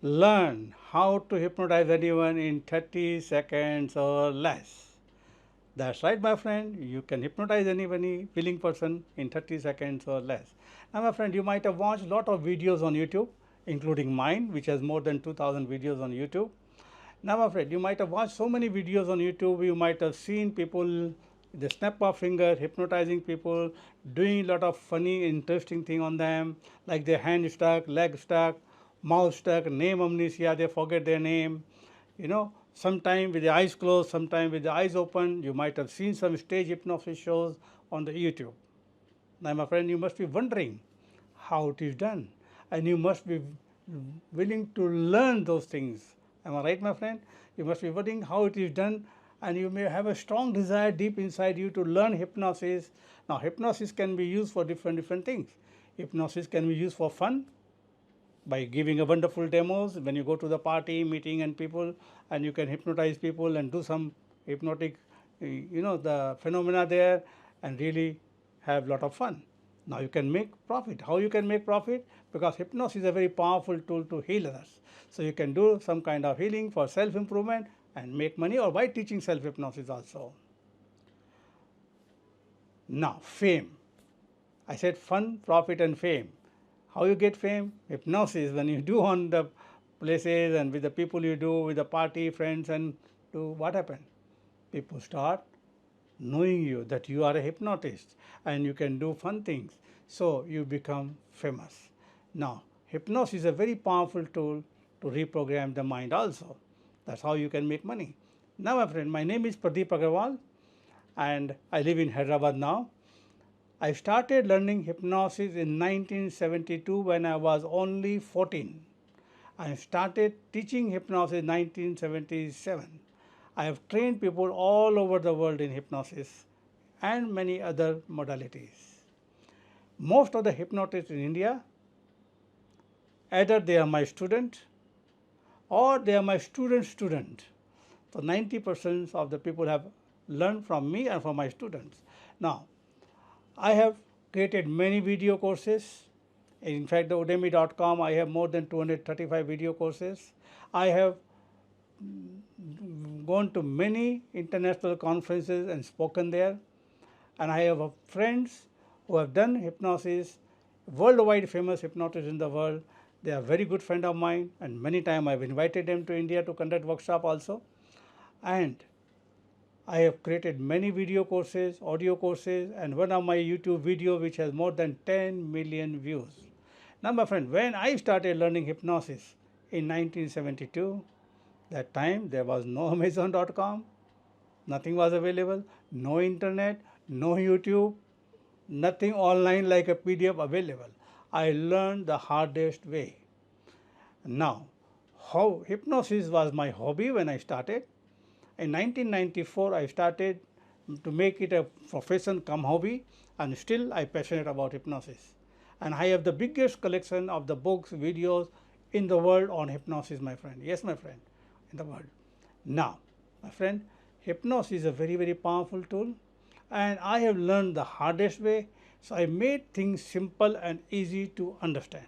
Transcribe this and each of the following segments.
learn how to hypnotize anyone in 30 seconds or less. That's right, my friend. You can hypnotize any willing person in 30 seconds or less. Now, my friend, you might have watched a lot of videos on YouTube, including mine, which has more than 2,000 videos on YouTube. Now, my friend, you might have watched so many videos on YouTube. You might have seen people, the snap of finger, hypnotizing people, doing a lot of funny, interesting thing on them, like their hand stuck, leg stuck, mouth stuck, name amnesia, they forget their name. Sometime with the eyes closed, sometime with the eyes open. You might have seen some stage hypnosis shows on the YouTube. Now, my friend, you must be wondering how it is done, and you must be willing to learn those things. Am I right, my friend? You must be wondering how it is done, and you may have a strong desire deep inside you to learn hypnosis. Now, hypnosis can be used for different things. Hypnosis can be used for fun, by giving a wonderful demos when you go to the party, meeting and people, and you can hypnotize people and do some hypnotic, the phenomena there, and really have a lot of fun. Now you can make profit. How you can make profit? Because hypnosis is a very powerful tool to heal others. So you can do some kind of healing for self-improvement and make money, or by teaching self-hypnosis also. Now, fame. I said fun, profit and fame. How you get fame? Hypnosis. When you do on the places and with the people you do, with the party, friends, and do, what happens? People start knowing you, that you are a hypnotist and you can do fun things. So you become famous. Now, hypnosis is a very powerful tool to reprogram the mind also. That's how you can make money. Now, my friend, my name is Pradeep Agarwal and I live in Hyderabad now. I started learning hypnosis in 1972 when I was only 14. I started teaching hypnosis in 1977. I have trained people all over the world in hypnosis and many other modalities. Most of the hypnotists in India, either they are my student or they are my student's student. So 90% of the people have learned from me and from my students. Now, I have created many video courses. In fact, the udemy.com, I have more than 235 video courses. I have gone to many international conferences and spoken there. And I have friends who have done hypnosis, worldwide famous hypnotists in the world. They are very good friend of mine, and many times I have invited them to India to conduct workshop also. And I have created many video courses, audio courses, and one of my YouTube video which has more than 10 million views. Now, my friend, when I started learning hypnosis in 1972, that time there was no Amazon.com, nothing was available, no internet, no YouTube, nothing online like a PDF available. I learned the hardest way. Now, how hypnosis was my hobby when I started. In 1994, I started to make it a profession come hobby, and still I am passionate about hypnosis. And I have the biggest collection of the books, videos in the world on hypnosis, my friend. Yes, my friend, in the world. Now, my friend, hypnosis is a very powerful tool, and I have learned the hardest way. So I made things simple and easy to understand.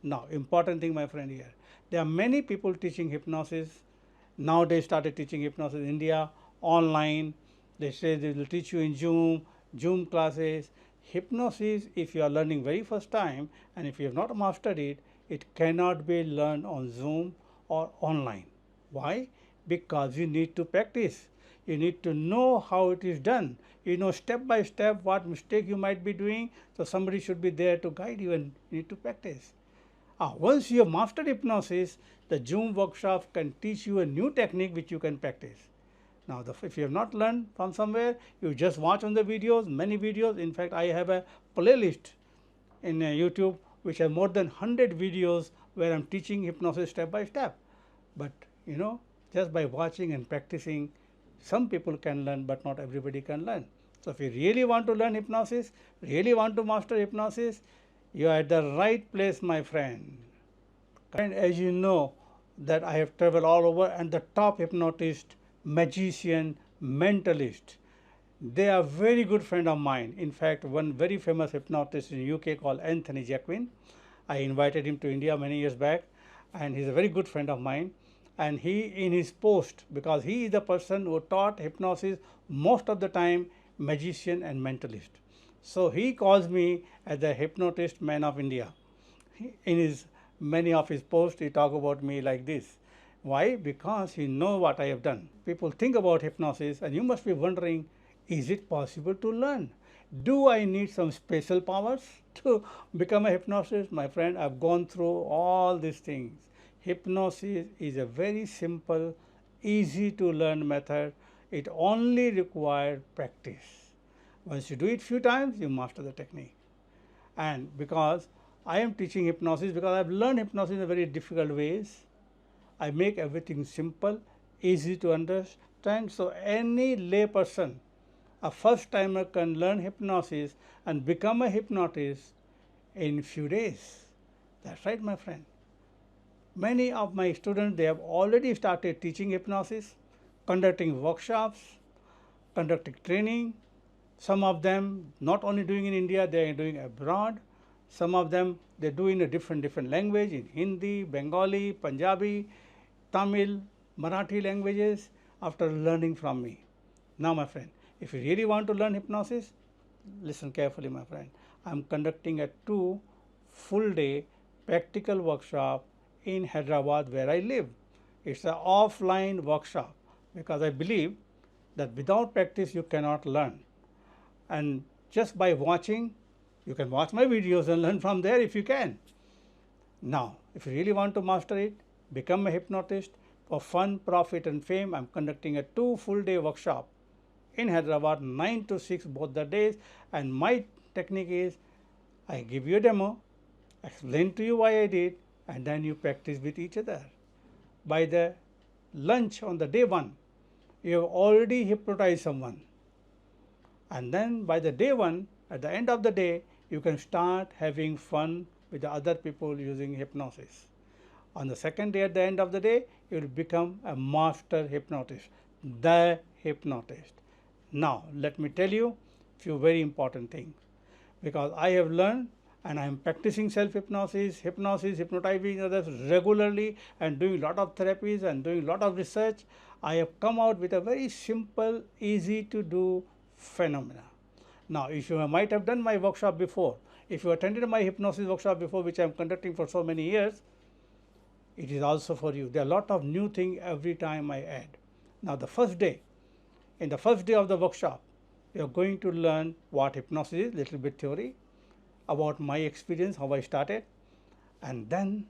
Now, important thing, my friend, here. There are many people teaching hypnosis. Now they started teaching hypnosis in India, online. They say they will teach you in Zoom classes. Hypnosis, if you are learning very first time and if you have not mastered it, it cannot be learned on Zoom or online. Why? Because you need to practice. You need to know how it is done. You know step by step what mistake you might be doing. So somebody should be there to guide you, and you need to practice. Once you have mastered hypnosis, the Zoom workshop can teach you a new technique which you can practice. Now, if you have not learned from somewhere, you just watch on the videos, many videos. In fact, I have a playlist in YouTube which has more than 100 videos where I am teaching hypnosis step by step. But, just by watching and practicing, some people can learn, but not everybody can learn. So, if you really want to learn hypnosis, really want to master hypnosis, you are at the right place, my friend. And as you know that I have traveled all over, and the top hypnotist, magician, mentalist, they are very good friend of mine. In fact, one very famous hypnotist in UK called Anthony Jacquin, I invited him to India many years back, and he's a very good friend of mine. And he, in his post, because he is the person who taught hypnosis most of the time, magician and mentalist. So he calls me as the hypnotist man of India. In his many of his posts, he talk about me like this. Why? Because he know what I have done. People think about hypnosis, and you must be wondering, is it possible to learn? Do I need some special powers to become a hypnotist? My friend, I've gone through all these things. Hypnosis is a very simple, easy to learn method. It only requires practice. Once you do it few times, you master the technique. And because I am teaching hypnosis, because I've learned hypnosis in very difficult ways, I make everything simple, easy to understand. So any lay person, a first timer, can learn hypnosis and become a hypnotist in few days. That's right, my friend. Many of my students, they have already started teaching hypnosis, conducting workshops, conducting training. Some of them not only doing in India, they are doing abroad. Some of them they do in a different language, in Hindi, Bengali, Punjabi, Tamil, Marathi languages, after learning from me. Now, my friend, if you really want to learn hypnosis, listen carefully, my friend. I am conducting a 2 full day practical workshop in Hyderabad, where I live. It's an offline workshop, because I believe that without practice you cannot learn. And just by watching, you can watch my videos and learn from there if you can. Now, if you really want to master it, become a hypnotist for fun, profit and fame, I'm conducting a 2 full day workshop in Hyderabad, 9 to 6 both the days. And my technique is, I give you a demo, explain to you why I did, and then you practice with each other. By the lunch on the day 1, you have already hypnotized someone. And then by the day 1, at the end of the day, you can start having fun with the other people using hypnosis. On the second day, at the end of the day, you will become a master hypnotist, the hypnotist. Now, let me tell you a few very important things, because I have learned and I am practicing self-hypnosis, hypnotizing others regularly, and doing a lot of therapies and doing a lot of research. I have come out with a very simple, easy to do phenomena. Now, if you might have done my workshop before, if you attended my hypnosis workshop before, which I am conducting for so many years, it is also for you. There are a lot of new things every time I add. Now, the first day, in the first day of the workshop, you are going to learn what hypnosis is, little bit theory, about my experience, how I started, and then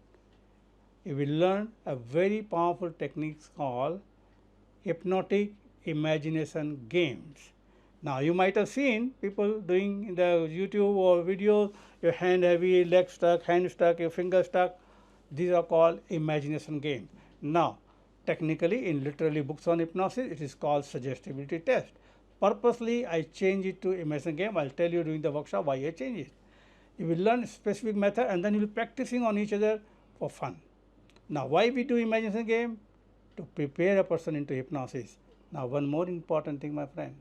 you will learn a very powerful technique called hypnotic imagination games. Now, you might have seen people doing in the YouTube or videos, your hand heavy, leg stuck, hand stuck, your finger stuck. These are called imagination games. Now, technically, in literally books on hypnosis, it is called suggestibility test. Purposely, I change it to imagination game. I'll tell you during the workshop why I change it. You will learn specific method, and then you will be practicing on each other for fun. Now, why we do imagination game? To prepare a person into hypnosis. Now, one more important thing, my friend.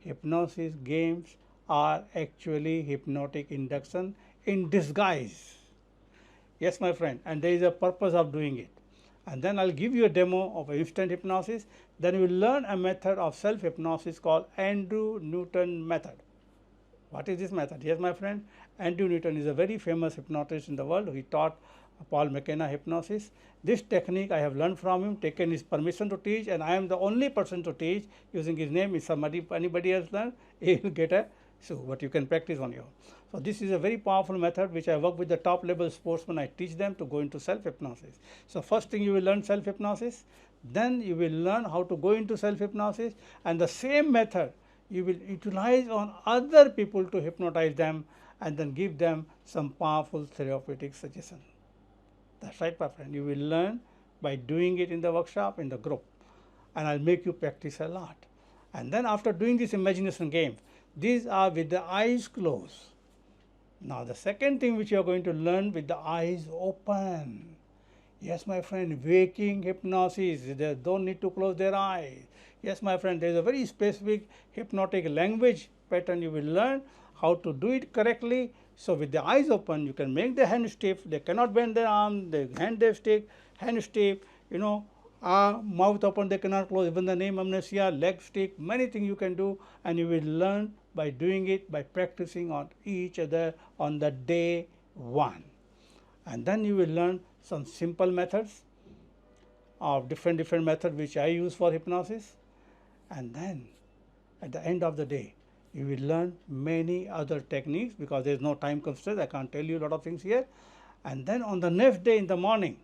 Hypnosis games are actually hypnotic induction in disguise. Yes, my friend, and there is a purpose of doing it. And then I'll give you a demo of instant hypnosis. Then you will learn a method of self-hypnosis called Andrew Newton method. What is this method? Yes, my friend, Andrew Newton is a very famous hypnotist in the world. He taught Paul McKenna hypnosis. This technique I have learned from him, taken his permission to teach, and I am the only person to teach using his name. If anybody else learn, he will get a sue, but you can practice on your own. So this is a very powerful method which I work with the top level sportsmen. I teach them to go into self-hypnosis. So first thing, you will learn self-hypnosis, then you will learn how to go into self-hypnosis, and the same method you will utilize on other people to hypnotize them and then give them some powerful therapeutic suggestion. That's right, my friend. You will learn by doing it in the workshop, in the group, and I'll make you practice a lot. And then after doing this imagination game, these are with the eyes closed. Now, the second thing which you are going to learn with the eyes open. Yes, my friend, waking hypnosis. They don't need to close their eyes. Yes, my friend, there is a very specific hypnotic language pattern you will learn how to do it correctly So with the eyes open, you can make the hand stiff. They cannot bend their arm, the hand they stick, hand stiff, mouth open, they cannot close, even the name amnesia, leg stick, many things you can do, and you will learn by doing it, by practicing on each other on the day one. And then you will learn some simple methods of different methods which I use for hypnosis. And then at the end of the day, you will learn many other techniques, because there is no time constraint. I can't tell you a lot of things here. And then on the next day in the morning,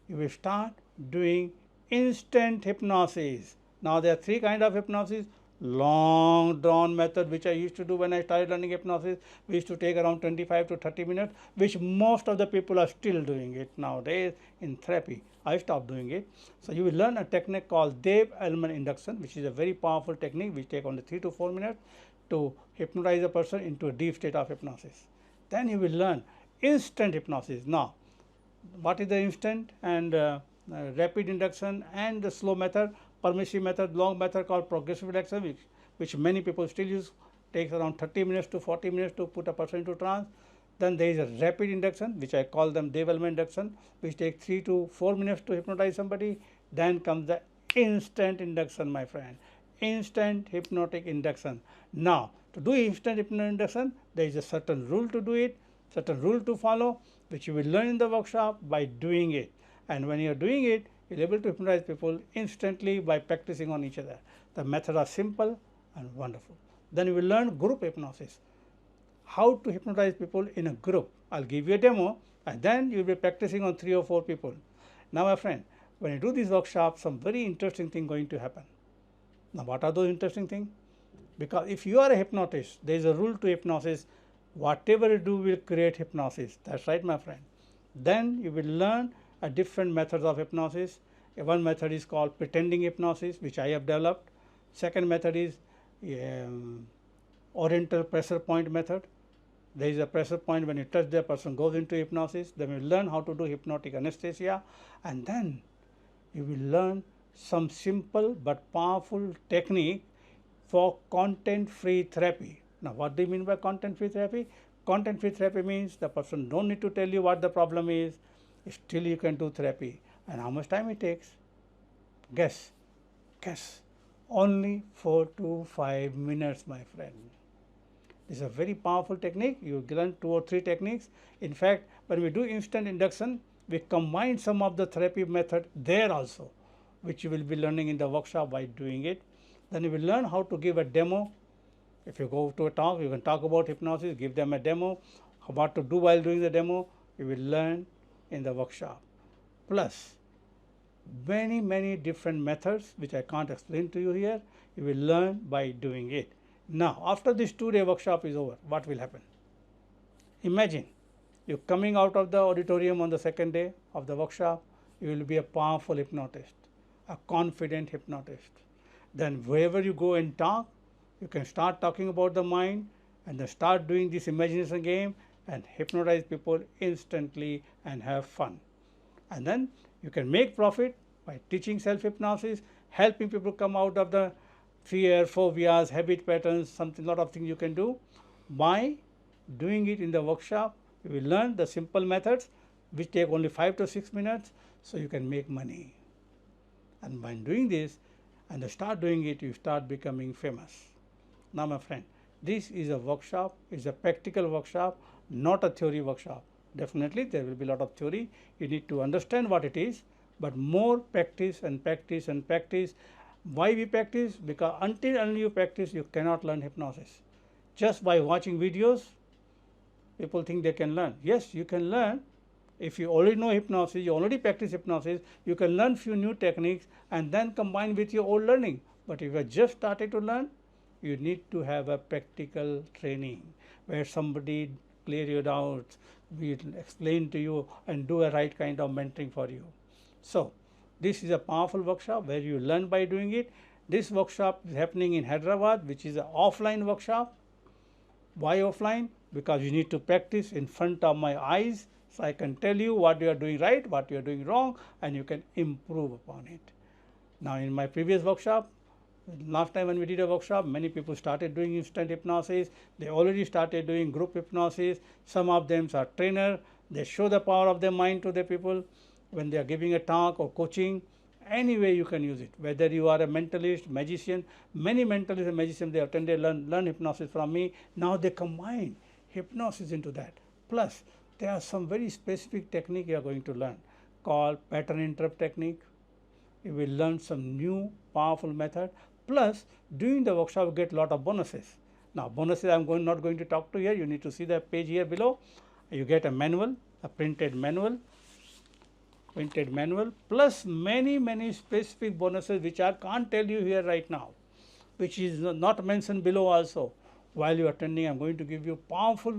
you will start doing instant hypnosis. Now there are three kinds of hypnosis. Long drawn method, which I used to do when I started learning hypnosis. We used to take around 25 to 30 minutes, which most of the people are still doing it nowadays in therapy. I stopped doing it. So you will learn a technique called Dev element induction, which is a very powerful technique which takes only 3 to 4 minutes to hypnotize a person into a deep state of hypnosis. Then you will learn instant hypnosis. Now, what is the instant and rapid induction and the slow method, permissive method, long method called progressive induction, which many people still use, takes around 30 minutes to 40 minutes to put a person into trance. Then there is a rapid induction, which I call them Dev element induction, which takes 3 to 4 minutes to hypnotize somebody. Then comes the instant induction, my friend, instant hypnotic induction. Now, to do instant hypnotic induction, there is a certain rule to do it, certain rule to follow, which you will learn in the workshop by doing it. And when you are doing it, you will be able to hypnotize people instantly by practicing on each other. The methods are simple and wonderful. Then you will learn group hypnosis, how to hypnotize people in a group. I'll give you a demo, and then you'll be practicing on 3 or 4 people. Now, my friend, when you do this workshop, some very interesting thing going to happen. Now, what are those interesting things? Because if you are a hypnotist, there is a rule to hypnosis. Whatever you do will create hypnosis. That's right, my friend. Then you will learn a different methods of hypnosis. One method is called pretending hypnosis, which I have developed. Second method is oriental pressure point method. There is a pressure point, when you touch the person goes into hypnosis. Then you will learn how to do hypnotic anesthesia, and then you will learn some simple but powerful technique for content-free therapy. Now, what do you mean by content-free therapy? Content-free therapy means the person don't need to tell you what the problem is, still you can do therapy. And how much time it takes? Guess. Only 4 to 5 minutes, my friend. This is a very powerful technique. You learn 2 or 3 techniques. In fact, when we do instant induction, we combine some of the therapy method there also, which you will be learning in the workshop by doing it. Then you will learn how to give a demo. If you go to a talk, you can talk about hypnosis, give them a demo. What to do while doing the demo, you will learn in the workshop. Plus, many different methods which I can't explain to you here, you will learn by doing it. Now, after this 2-day workshop is over, what will happen? Imagine you coming out of the auditorium on the second day of the workshop, you will be a powerful hypnotist, a confident hypnotist. Then wherever you go and talk, you can start talking about the mind, and then start doing this imagination game and hypnotize people instantly and have fun. And then you can make profit by teaching self-hypnosis, helping people come out of the fear, phobias, habit patterns, lot of things you can do. By doing it in the workshop, you will learn the simple methods which take only 5 to 6 minutes, so you can make money. And by doing this, and start doing it, you start becoming famous. Now, my friend, this is a workshop, it's a practical workshop, not a theory workshop. Definitely there will be a lot of theory. You need to understand what it is, but more practice and practice and practice. Why we practice? Because until you practice, you cannot learn hypnosis. Just by watching videos, people think they can learn. Yes, you can learn. If you already know hypnosis, you already practice hypnosis, you can learn few new techniques and then combine with your old learning. But if you have just started to learn, you need to have a practical training where somebody clear your doubts, we explain to you and do a right kind of mentoring for you. So, this is a powerful workshop where you learn by doing it. This workshop is happening in Hyderabad, which is an offline workshop. Why offline? Because you need to practice in front of my eyes, so I can tell you what you are doing right, what you are doing wrong, and you can improve upon it. Now, in my previous workshop, Last time when we did a workshop, many people started doing instant hypnosis. They already started doing group hypnosis. Some of them are trainer. They show the power of their mind to the people when they are giving a talk or coaching. Any way you can use it. Whether you are a mentalist, magician, many mentalists and magicians, they attended, learn hypnosis from me. Now they combine hypnosis into that. Plus, there are some very specific technique you are going to learn called pattern interrupt technique. You will learn some new powerful method. Plus, during the workshop, you get a lot of bonuses. Now, bonuses I am not going to talk to here. You need to see the page here below. You get a manual, a printed manual, plus many specific bonuses which I can't tell you here right now, which is not mentioned below also. While you are attending, I am going to give you powerful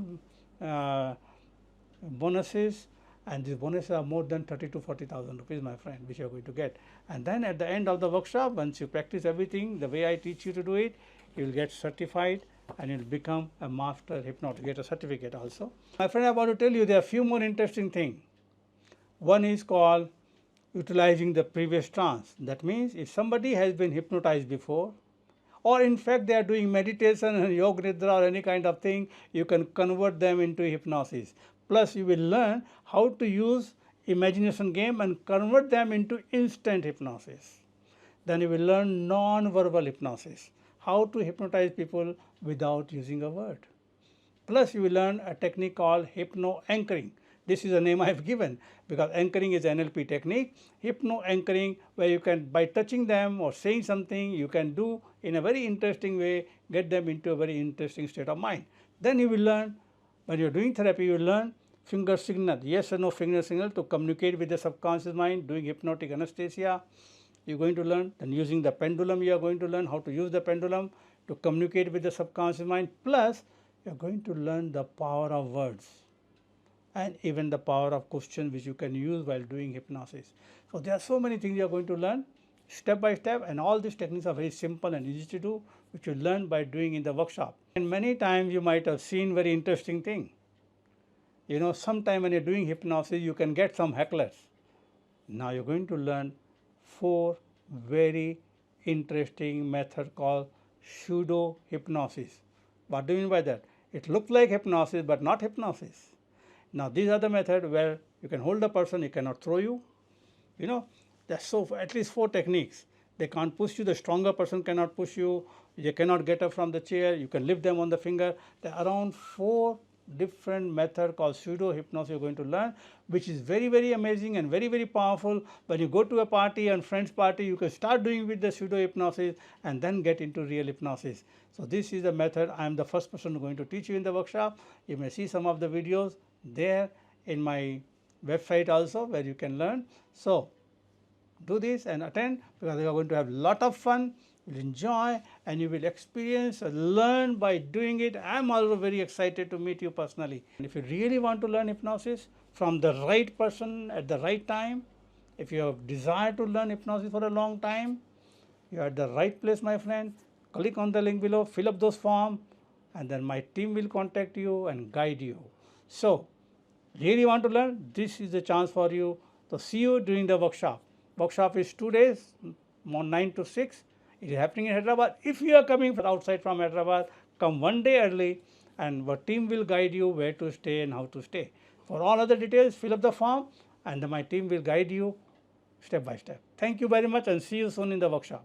bonuses, and these bonuses are more than 30 to 40,000 rupees, my friend, which you are going to get. And then at the end of the workshop, once you practice everything the way I teach you to do it, you will get certified and you will become a master hypnotist, get a certificate also. My friend, I want to tell you there are a few more interesting things. One is called utilizing the previous trance. That means if somebody has been hypnotized before, or in fact they are doing meditation and yoga nidra or any kind of thing, you can convert them into hypnosis. Plus you will learn how to use imagination game and convert them into instant hypnosis. Then you will learn non-verbal hypnosis, how to hypnotize people without using a word. Plus you will learn a technique called hypno anchoring. This is a name I have given because anchoring is an NLP technique. Hypno anchoring, where you can, by touching them or saying something, you can do in a very interesting way, get them into a very interesting state of mind. Then you will learn, when you are doing therapy, you will learn finger signal, yes or no finger signal to communicate with the subconscious mind, doing hypnotic anesthesia. You are going to learn, then using the pendulum, you are going to learn how to use the pendulum to communicate with the subconscious mind. Plus, you are going to learn the power of words and even the power of question which you can use while doing hypnosis. So there are so many things you are going to learn step by step, and all these techniques are very simple and easy to do, which you learn by doing in the workshop. And many times you might have seen very interesting thing. You know, sometime when you are doing hypnosis, you can get some hecklers. Now you are going to learn 4 very interesting methods called pseudo hypnosis. What do you mean by that? It looks like hypnosis but not hypnosis. Now these are the methods where you can hold the person, he cannot throw you. You know, there's so at least 4 techniques. They can't push you, the stronger person cannot push you, you cannot get up from the chair, you can lift them on the finger. There are around 4 different methods called pseudo hypnosis you're going to learn, which is very amazing and very powerful. When you go to a party and friends party, you can start doing with the pseudo hypnosis and then get into real hypnosis. So this is the method. I am the first person going to teach you in the workshop. You may see some of the videos there in my website also, where you can learn. So do this and attend, because you are going to have a lot of fun, you will enjoy, and you will experience and learn by doing it. I am also very excited to meet you personally. And if you really want to learn hypnosis from the right person at the right time, if you have desire to learn hypnosis for a long time, you are at the right place, my friend. Click on the link below, fill up those forms, and then my team will contact you and guide you. So really want to learn, this is the chance for you. So see you during the workshop. Workshop is 2 days, 9 to 6. It is happening in Hyderabad. If you are coming from outside from Hyderabad, come 1 day early and our team will guide you where to stay and how to stay. For all other details, fill up the form and my team will guide you step by step. Thank you very much and see you soon in the workshop.